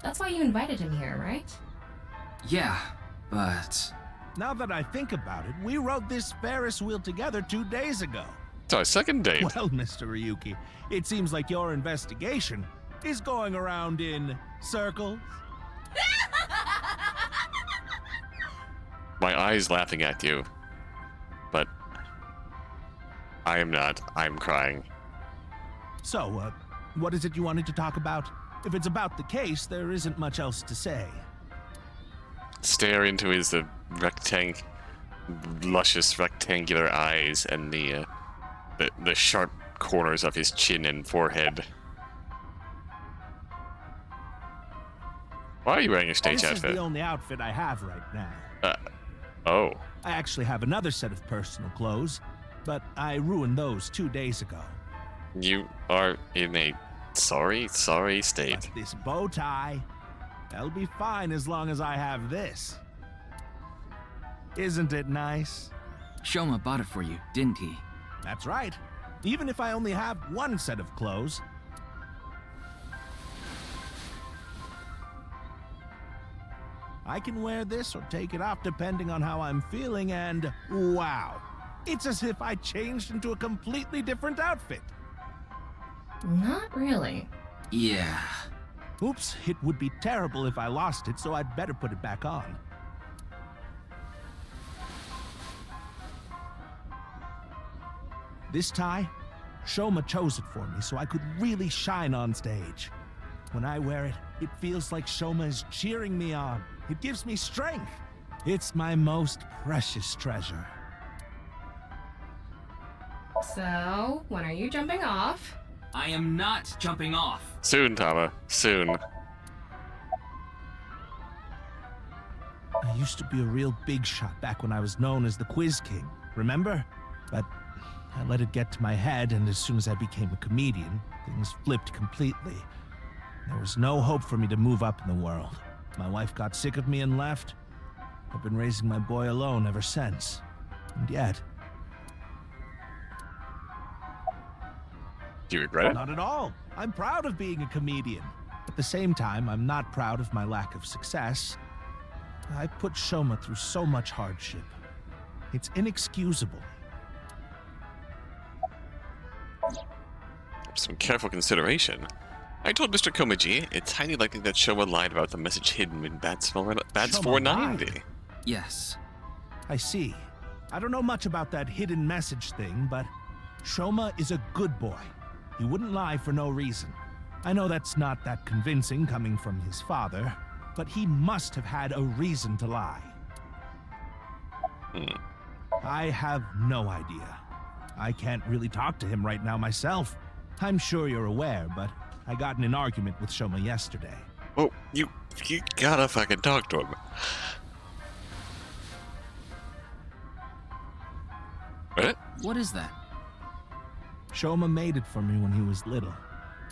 That's why you invited him here, right? Yeah, but... Now that I think about it, we rode this Ferris wheel together 2 days ago. It's our second date. Well, Mr. Ryuki, it seems like your investigation is going around in circles. My eye's laughing at you. But I am not. I'm crying. So, what is it you wanted to talk about? If it's about the case, there isn't much else to say. Stare into his luscious rectangular eyes and the sharp corners of his chin and forehead. Why are you wearing a stage This outfit? is the only outfit I have right now. Oh. I actually have another set of personal clothes, but I ruined those 2 days ago. You are in a sorry state. But this bow tie, that'll be fine as long as I have this. Isn't it nice? Shoma bought it for you, didn't he? That's right. Even if I only have one set of clothes. I can wear this or take it off depending on how I'm feeling, and wow. It's as if I changed into a completely different outfit. Not really. Yeah. Oops, it would be terrible if I lost it, so I'd better put it back on. This tie, Shoma chose it for me so I could really shine on stage. When I wear it, it feels like Shoma is cheering me on. It gives me strength. It's my most precious treasure. So, when are you jumping off? I am not jumping off. Soon, Tama. Soon. I used to be a real big shot back when I was known as the Quiz King, remember? But I let it get to my head, and as soon as I became a comedian, things flipped completely. There was no hope for me to move up in the world. My wife got sick of me and left. I've been raising my boy alone ever since. And yet... Do you regret it? Not at all. I'm proud of being a comedian. At the same time, I'm not proud of my lack of success. I put Shoma through so much hardship. It's inexcusable. Some careful consideration. I told Mr. Komeiji it's highly likely that Shoma lied about the message hidden in Bats Shoma 490. lied? Yes. I see. I don't know much about that hidden message thing, but Shoma is a good boy. He wouldn't lie for no reason. I know that's not that convincing coming from his father, but he must have had a reason to lie. I have no idea. I can't really talk to him right now myself. I'm sure you're aware, but I got in an argument with Shoma yesterday. Oh, you gotta fucking talk to him. What? What is that? Shoma made it for me when he was little,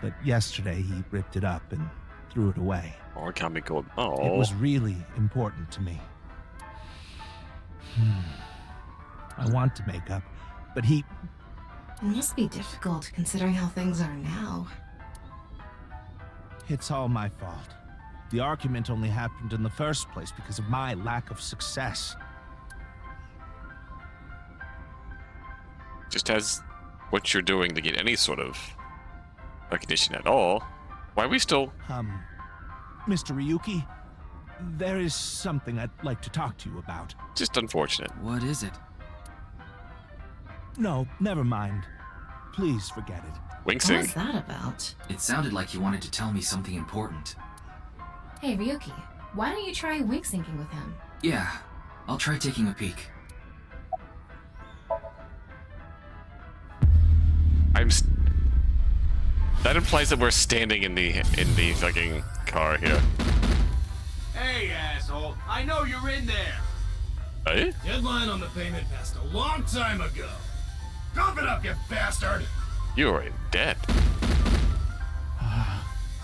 but yesterday he ripped it up and threw it away. Oh, it can't be called. Oh. It was really important to me. I want to make up, but he... It must be difficult considering how things are now. It's all my fault. The argument only happened in the first place because of my lack of success. Just as what you're doing to get any sort of recognition at all, why are we still... Mr. Ryuki, there is something I'd like to talk to you about. Just unfortunate. What is it? No, never mind. Please forget it. Wingsing. What's that about? It sounded like you wanted to tell me something important. Hey, Ryuki, why don't you try wink syncing with him? Yeah, I'll try taking a peek. That implies that we're standing in the fucking car here. Hey, asshole! I know you're in there! Hey? Deadline on the payment passed a long time ago. Cough it up, you bastard! You are dead.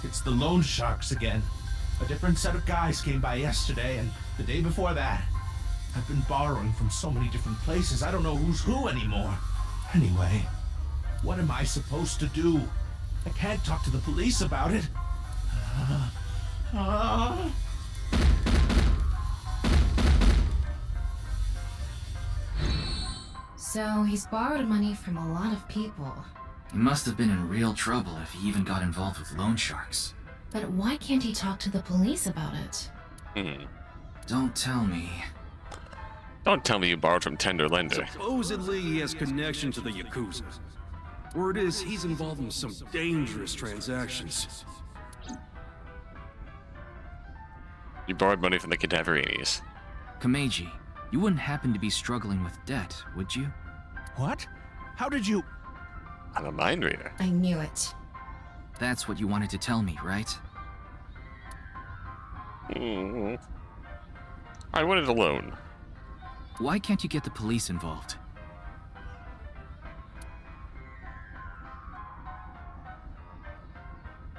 It's the loan sharks again. A different set of guys came by yesterday and the day before that. I've been borrowing from so many different places, I don't know who's who anymore. Anyway, what am I supposed to do? I can't talk to the police about it. So he's borrowed money from a lot of people. He must have been in real trouble if he even got involved with loan sharks. But why can't he talk to the police about it? Don't tell me. Don't tell me you borrowed from Tender Lender. Supposedly he has connection to the Yakuza. Word is he's involved in some dangerous transactions. You borrowed money from the Cadaverinis. Kameji, you wouldn't happen to be struggling with debt, would you? What? How did you... I'm a mind reader. I knew it. That's what you wanted to tell me, right? I wanted a loan. Why can't you get the police involved?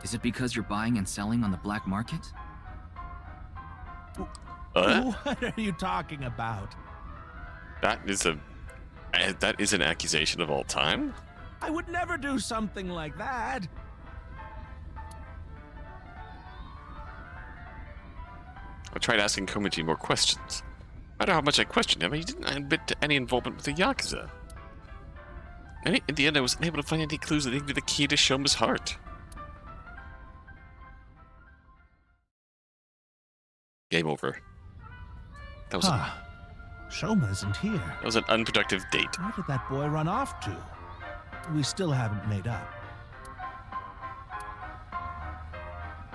Is it because you're buying and selling on the black market? What are you talking about? That is an accusation of all time? I would never do something like that. I tried asking Komichi more questions. No matter how much I questioned him, he didn't admit to any involvement with the Yakuza. And in the end, I wasn't able to find any clues that gave me the key to Shoma's heart. Game over. That was Shoma isn't here. That was an unproductive date. Where did that boy run off to? We still haven't made up.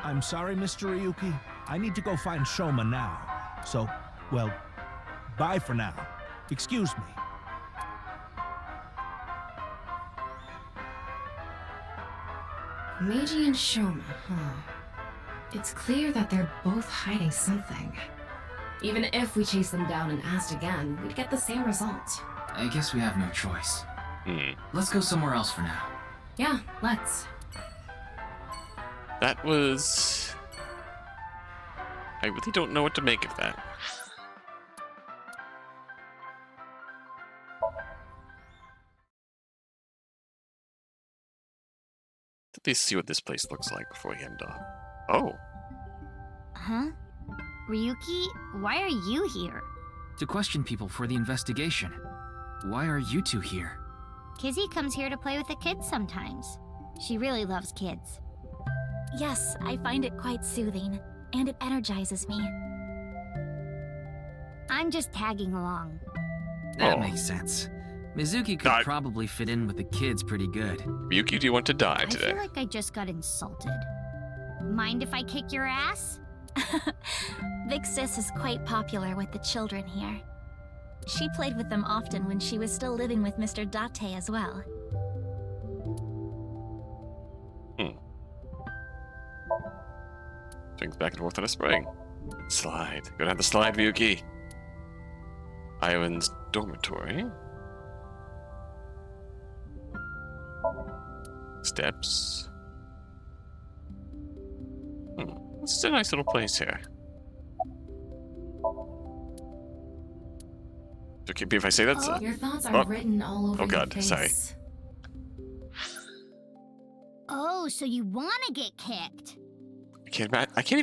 I'm sorry, Mr. Ryuki. I need to go find Shoma now. So, well, bye for now. Excuse me. Meiji and Shoma, huh? It's clear that they're both hiding something. Even if we chase them down and asked again, we'd get the same result. I guess we have no choice. Let's go somewhere else for now. Yeah, let's. That was... I really don't know what to make of that. Let me see what this place looks like before we end off. Oh. Huh? Ryuki, why are you here? To question people for the investigation. Why are you two here? Kizzy comes here to play with the kids sometimes. She really loves kids. Yes, I find it quite soothing, and it energizes me. I'm just tagging along. That makes sense. Mizuki could probably fit in with the kids pretty good. Ryuki, do you want to die I today? feel like I just got insulted. Mind if I kick your ass? Big Sis is quite popular with the children here. She played with them often when she was still living with Mr. Date as well. Swings back and forth on a spring. Slide. Go down the slide, Ryuki. Ivan's dormitory. Steps. This is a nice little place here. Okay, if I say that's Your thoughts are written all over God, your face. sorry. Oh, so you want to get kicked? I can't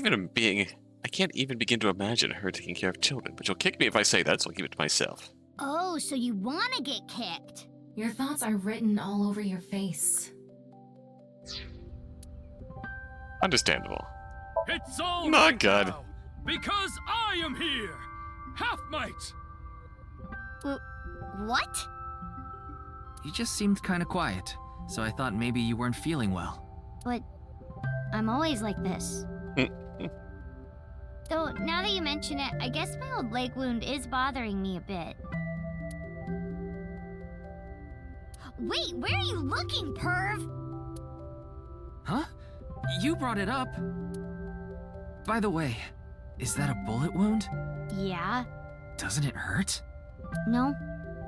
even begin to imagine her taking care of children. But you'll kick me if I say that, so I'll keep it to myself. Oh, so you want to get kicked? Your thoughts are written all over your face. Understandable. It's all My right God. now, because I am here. Half might. What? You just seemed kind of quiet, so I thought maybe you weren't feeling well. But I'm always like this. Though, now that you mention it, I guess my old leg wound is bothering me a bit. Wait, where are you looking, perv? Huh? You brought it up. By the way, is that a bullet wound? Yeah. Doesn't it hurt? No,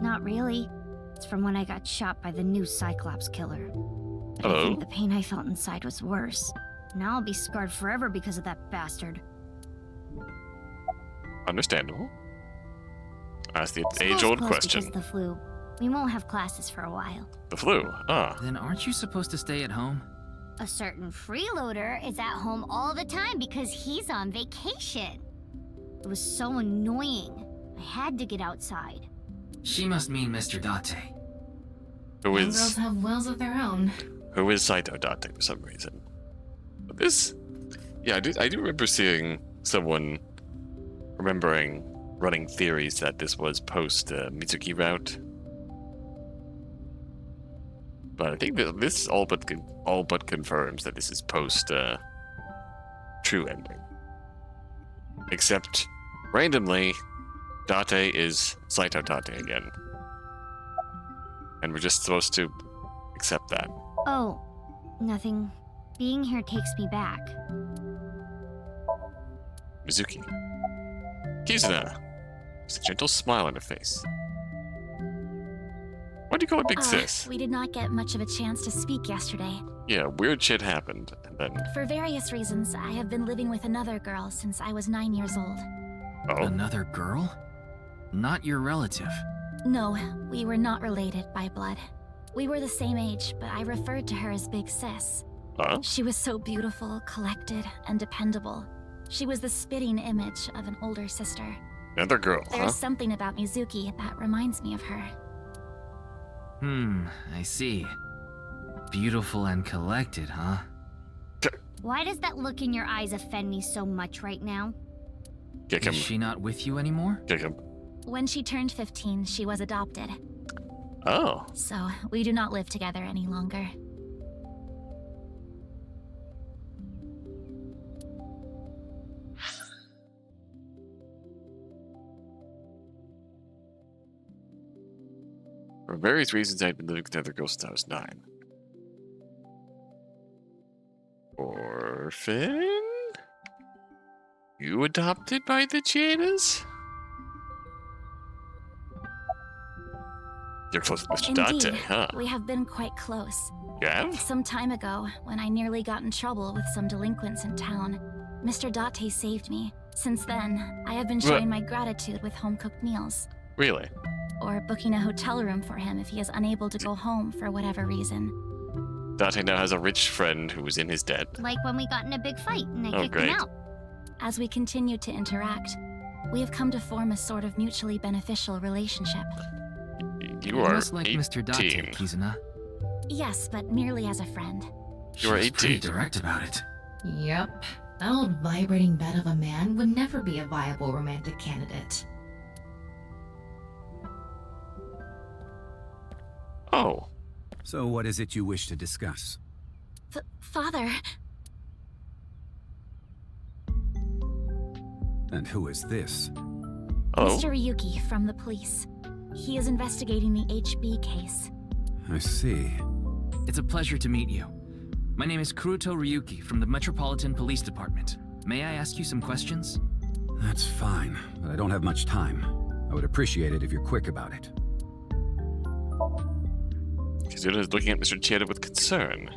not really. It's from when I got shot by the new Cyclops killer. But I think the pain I felt inside was worse. Now I'll be scarred forever because of that bastard. Understandable. Ask the School's age-old closed question. because of the flu. We won't have classes for a while. The flu? Then aren't you supposed to stay at home? A certain freeloader is at home all the time because he's on vacation. It was so annoying. I had to get outside. She must mean Mr. Date. Who Young is... girls have wills of their own. Who is Saito Date for some reason. But this... Yeah, I do remember seeing someone running theories that this was post Mizuki route. But I think that this all but confirms that this is post true ending. Except randomly, Date is Saito Date again. And we're just supposed to accept that. Oh, nothing. Being here takes me back. Mizuki. Kizuna. There's a gentle smile on her face. Why do you call her Big Sis? We did not get much of a chance to speak yesterday. Yeah, weird shit happened, and then... For various reasons, I have been living with another girl since I was 9 years old. Oh? Another girl? Not your relative. No, we were not related by blood. We were the same age, but I referred to her as Big Sis. Huh? She was so beautiful, collected, and dependable. She was the spitting image of an older sister. Another girl, There's something about Mizuki that reminds me of her. I see. Beautiful and collected, huh? Why does that look in your eyes offend me so much right now? Kick him. Is she not with you anymore? Kick him. When she turned 15, she was adopted. Oh. So, we do not live together any longer. For various reasons, I had been living with another girl since I was 9. Orphan? You adopted by the Jannas? You're close with Mr. Indeed, Date, huh? we have been quite close. You have? Some time ago, when I nearly got in trouble with some delinquents in town, Mr. Date saved me. Since then, I have been showing my gratitude with home-cooked meals. Really? Or booking a hotel room for him if he is unable to go home for whatever reason. Date now has a rich friend who was in his debt. Like when we got in a big fight and I kicked great. him out. As we continue to interact, we have come to form a sort of mutually beneficial relationship. You are Almost like 18. Mr. Date, Kizuna. Yes, but merely as a friend. You are She was 18. pretty direct about it. Yep. That old vibrating bed of a man would never be a viable romantic candidate. Oh. So what is it you wish to discuss? Father. And who is this? Oh. Mr. Ryuki from the police. He is investigating the HB case. I see. It's a pleasure to meet you. My name is Kuruto Ryuki from the Metropolitan Police Department. May I ask you some questions? That's fine, but I don't have much time. I would appreciate it if you're quick about it. Kizuna is looking at Mr. Chieda with concern.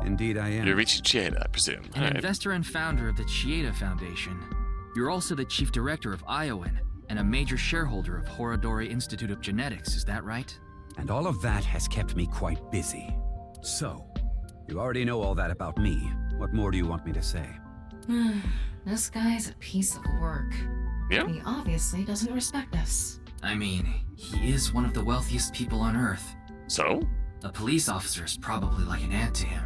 Indeed I am. You're Richie Chieda, I presume. An investor and founder of the Chieda Foundation. You're also the chief director of Iowan and a major shareholder of Horodori Institute of Genetics, is that right? And all of that has kept me quite busy. So, you already know all that about me. What more do you want me to say? This guy's a piece of work. Yeah? He obviously doesn't respect us. I mean, he is one of the wealthiest people on Earth. So? A police officer is probably like an ant to him.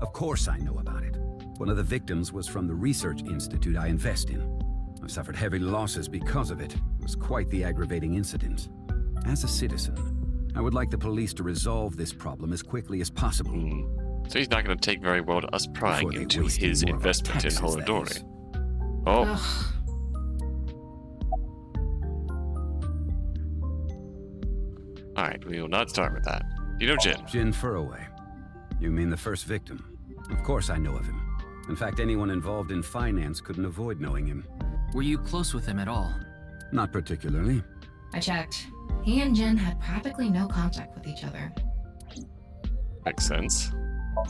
Of course I know about it. One of the victims was from the research institute I invest in. I've suffered heavy losses because of it. It was quite the aggravating incident. As a citizen, I would like the police to resolve this problem as quickly as possible. So he's not going to take very well to us prying into his investment in Horodori. Oh. Ugh. Alright, we will not start with that. Do you know Jin? Jin Furroway. You mean the first victim? Of course I know of him. In fact, anyone involved in finance couldn't avoid knowing him. Were you close with him at all? Not particularly. I checked. He and Jin had practically no contact with each other. Makes sense.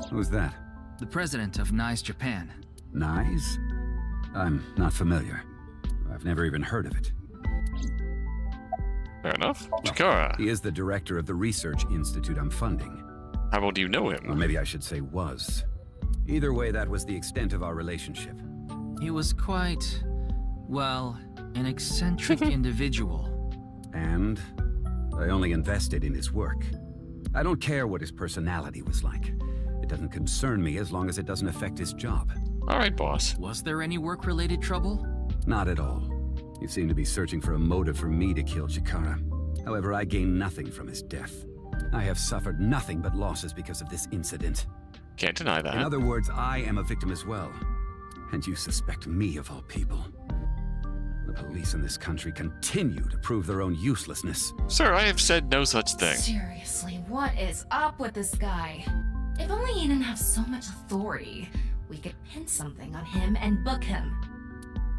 Who's that? The president of NICE Japan. NICE? I'm not familiar. I've never even heard of it. Fair enough. Chikara. He is the director of the research institute I'm funding. How well do you know him? Or maybe I should say was. Either way, that was the extent of our relationship. He was quite, well, an eccentric individual. And I only invested in his work. I don't care what his personality was like. It doesn't concern me as long as it doesn't affect his job. All right, boss. Was there any work-related trouble? Not at all. You seem to be searching for a motive for me to kill Chikara. However, I gain nothing from his death. I have suffered nothing but losses because of this incident. Can't deny that. In other words, I am a victim as well. And you suspect me of all people. The police in this country continue to prove their own uselessness. Sir, I have said no such thing. Seriously, what is up with this guy? If only he didn't have so much authority, we could pin something on him and book him.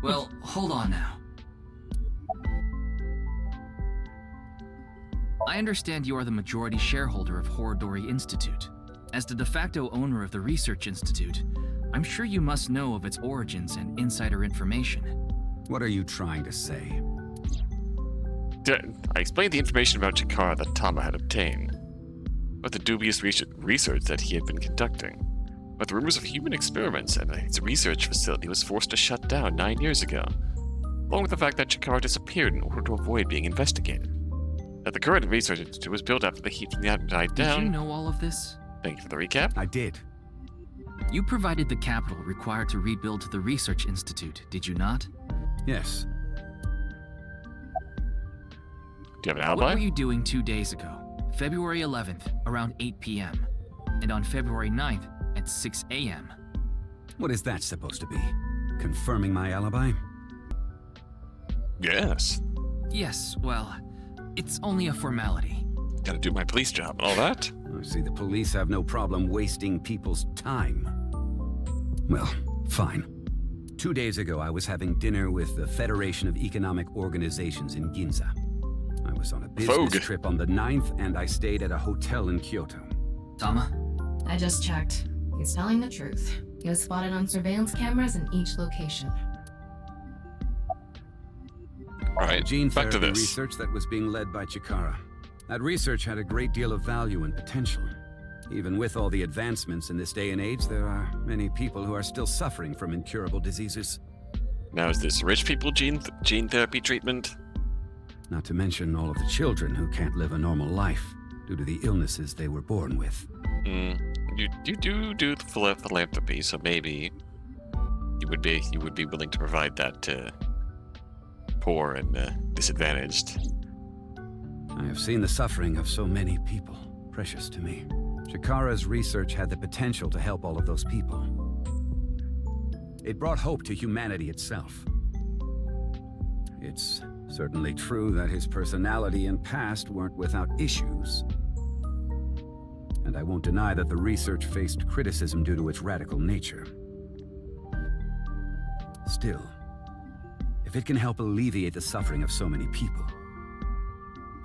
Well, hold on now. I understand you are the majority shareholder of Horodori Institute. As the de facto owner of the Research Institute, I'm sure you must know of its origins and insider information. What are you trying to say? I explained the information about Chikara that Tama had obtained, about the dubious research that he had been conducting, about the rumors of human experiments, and his research facility was forced to shut down 9 years ago, along with the fact that Chikara disappeared in order to avoid being investigated. That the current research institute was built after the heat from the atom died down. Did you know all of this? Thank you for the recap. I did. You provided the capital required to rebuild the Research Institute, did you not? Yes. Do you have an alibi? What were you doing 2 days ago, February 11th, around 8 p.m., and on February 9th at 6 a.m.? What is that supposed to be? Confirming my alibi? Yes. Yes, well, it's only a formality. Gotta do my police job and all that. I see the police have no problem wasting people's time. Well, fine. 2 days ago, I was having dinner with the Federation of Economic Organizations in Ginza. I was on a business trip on the 9th, and I stayed at a hotel in Kyoto. Tama? I just checked. He's telling the truth. He was spotted on surveillance cameras in each location. All right, Gene back to therapy this. research that was being led by Chikara. That research had a great deal of value and potential. Even with all the advancements in this day and age, there are many people who are still suffering from incurable diseases. Now, is this rich people gene therapy treatment? Not to mention all of the children who can't live a normal life due to the illnesses they were born with. You do the philanthropy, so maybe you would be willing to provide that to poor and disadvantaged. I have seen the suffering of so many people, precious to me. Shikara's research had the potential to help all of those people. It brought hope to humanity itself. It's certainly true that his personality and past weren't without issues. And I won't deny that the research faced criticism due to its radical nature. Still, if it can help alleviate the suffering of so many people,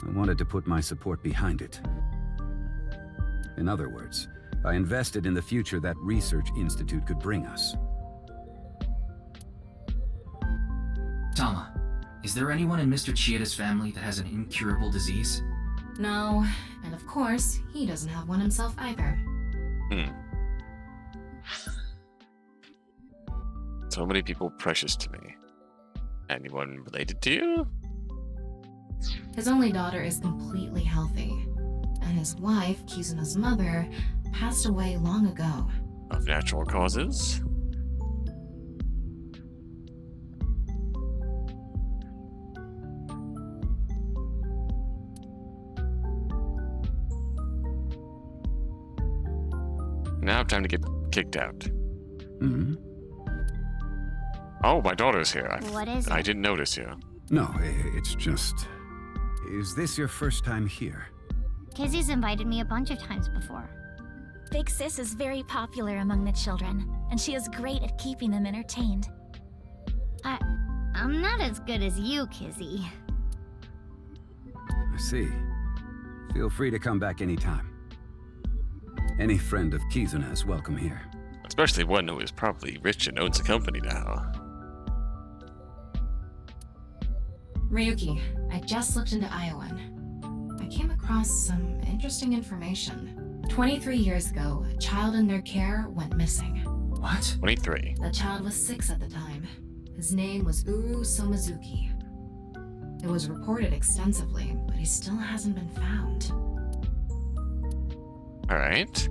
I wanted to put my support behind it. In other words, I invested in the future that research institute could bring us. Tama, is there anyone in Mr. Chieda's family that has an incurable disease? No, and of course, he doesn't have one himself either. So many people precious to me. Anyone related to you? His only daughter is completely healthy, and his wife, Kizuna's mother, passed away long ago. Of natural causes? Now time to get kicked out. Mm-hmm. Oh, my daughter's here. What is it? I didn't notice you. No, it's just... Is this your first time here? Kizzy's invited me a bunch of times before. Big Sis is very popular among the children, and she is great at keeping them entertained. I'm not as good as you, Kizzy. I see. Feel free to come back anytime. Any friend of Kizuna is welcome here. Especially one who is probably rich and owns a company now. Ryuki, I just looked into Iowan. I came across some interesting information. 23 years ago, a child in their care went missing. What? 23. The child was 6 at the time. His name was Uru Somizuki. It was reported extensively, but he still hasn't been found. Alright.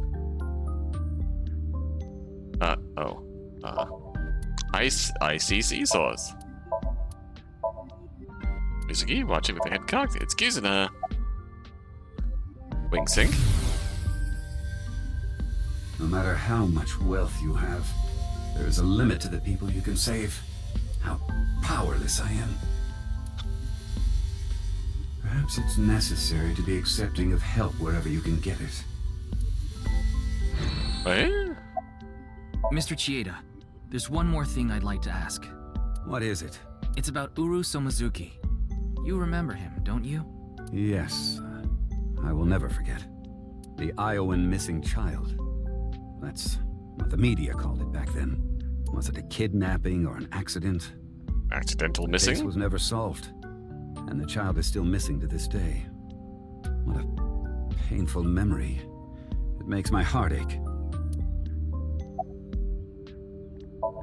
I see seesaws. Mizuki, watching with the head cocked. It's Kizuna. Wing sync. No matter how much wealth you have, there is a limit to the people you can save. How powerless I am. Perhaps it's necessary to be accepting of help wherever you can get it. What? Mr. Chieda, there's one more thing I'd like to ask. What is it? It's about Uru Somizuki. You remember him, don't you? Yes. I will never forget. The Iowan missing child. That's what the media called it back then. Was it a kidnapping or an accident? Accidental The missing? case was never solved. And the child is still missing to this day. What a painful memory. It makes my heart ache.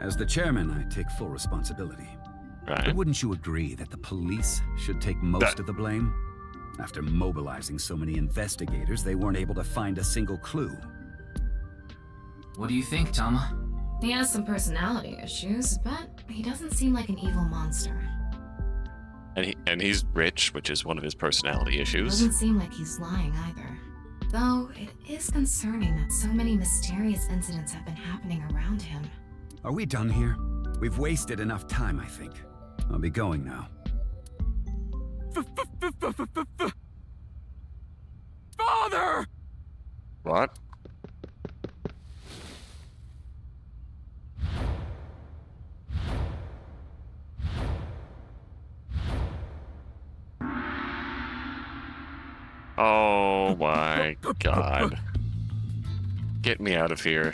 As the chairman, I take full responsibility. Right. But wouldn't you agree that the police should take most of the blame? After mobilizing so many investigators, they weren't able to find a single clue. What do you think, Tama? He has some personality issues, but he doesn't seem like an evil monster. And he's rich, which is one of his personality issues. Doesn't seem like he's lying either. Though, it is concerning that so many mysterious incidents have been happening around him. Are we done here? We've wasted enough time, I think. I'll be going now. Father! What? Oh my god. Get me out of here.